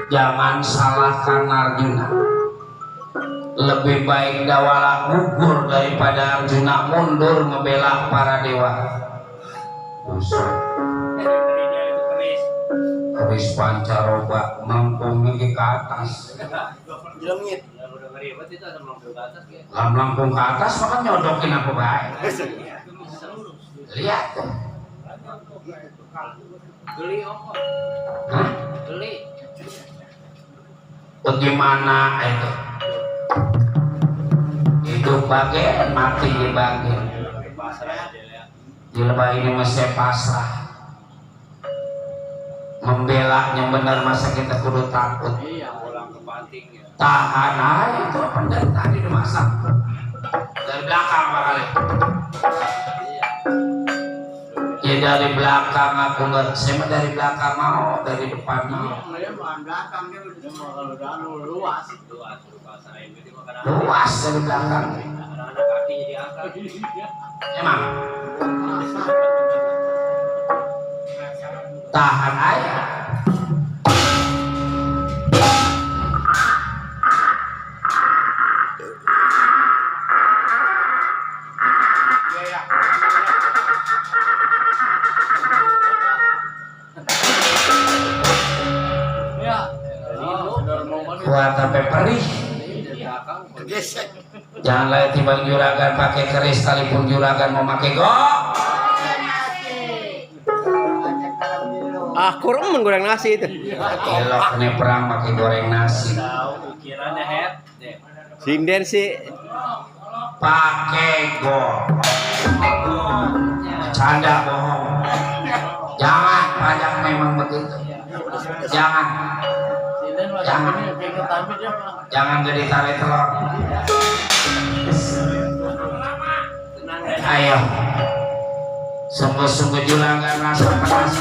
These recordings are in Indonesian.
Jangan salahkan Arjuna. Lebih baik Dawala gugur daripada Arjuna mundur membela para dewa. Keris pancaroba melengkung ke atas. Melengkung ke atas maka nyodokin apa baik. Lihat tuh. Geli apa? Hah? Geli. Bagaimana itu? Hidup bagian, mati di bagian. Jelma ini masih pasrah. Membela yang benar masa kita kudu takut. Iya, orang kepanting ya. Tahan aja itu pendek tadi dimasak. Dari belakang bakal. Ya dari belakang aku nggak, saya dari belakang mau, dari depan mau. Luas dari belakang. Anak-anak kakinya diangkat. Emang. Tahan aja. Kuat sampai perih. Jangan lihat timbang juragan pakai keris, sekalipun juragan mau pakai gok. Aku remen goreng nasi itu. Elok nih perang pakai goreng nasi. Ukirannya head. Sinden sih. Pakai gok. Canda bohong. Jangan, pajak memang begitu. Jangan. Jangan jadi tarik telur. Ayo, sungguh-sungguh juragan rasa panas.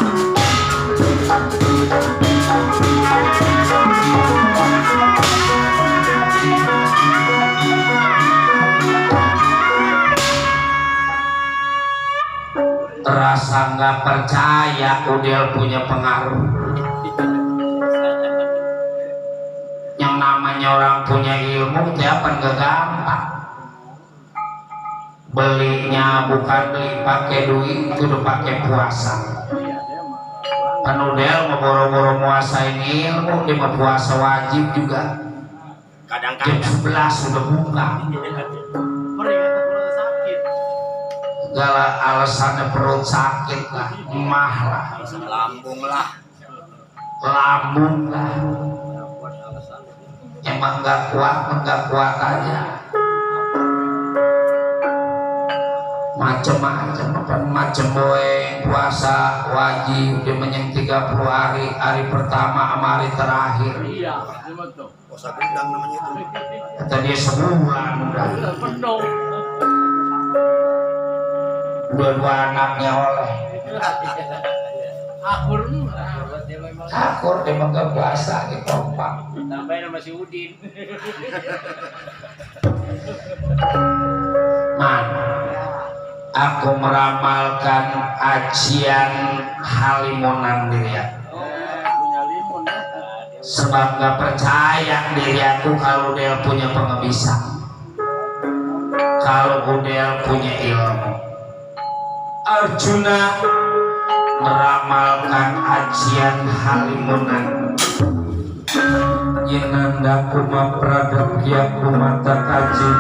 Terasa nggak percaya Udel punya pengaruh. Yang namanya orang punya ilmu tiap nggak gampang. Belinya bukan beli pakai duit, kudu pakai puasa. Udel mau boro-boro muasain ilmu, dia mau puasa wajib juga. Jam 11 sudah buka. Segala alasannya perut sakit lah, emah lah, Lambung lah. lambung lah. Emang nggak kuat aja. Macem boy puasa wajib dia menyeng 30 hari, hari pertama sama hari terakhir. Iya, betul. Puasa gendang namanya itu. Kata dia sebulan udah. Dua-dua anaknya oleh. Akur dia nggak puasa di kompak. Sampai nama si Udin. Aku meramalkan ajian halimunan diri aku. Punya limun ya. Sebab gak percaya diri aku kalau dia punya pengebisan, kalau dia punya ilmu. Arjuna meramalkan ajian halimunan. Yenanda kuma pradapya kumata kaji.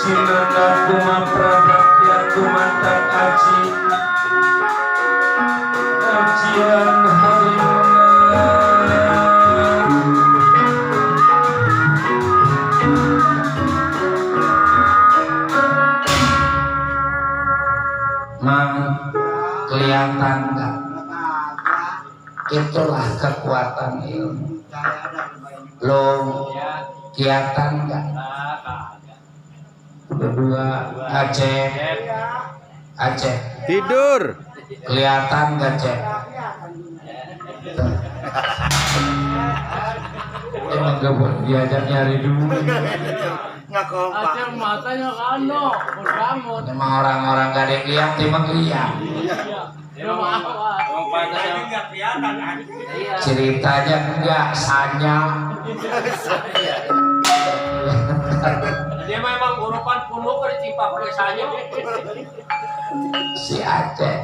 Yenanda kuma pradapya kumata kaji. Ajian halimunan. Kelihatan enggak? Itulah kekuatan ilmu. Lo kelihatan enggak? Berdua Aceh Tidur. kelihatan enggak Cek? Emang gak buat diajak nyari dulu. Nggak kompak. Aceh matanya kano, bergamot. Emang orang-orang gak ada yang lihat, emang lihat. Emang pantas ya. Ceritanya enggak sanya. Dia memang urupan puluh kan ditimpa pakai saja. Si Aceh.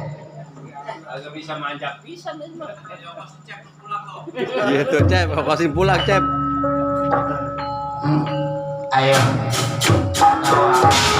Agak bisa manjak pisan ini mah. Gitu, Cep. Kasih pulang, Cep. Ayo. Bawa.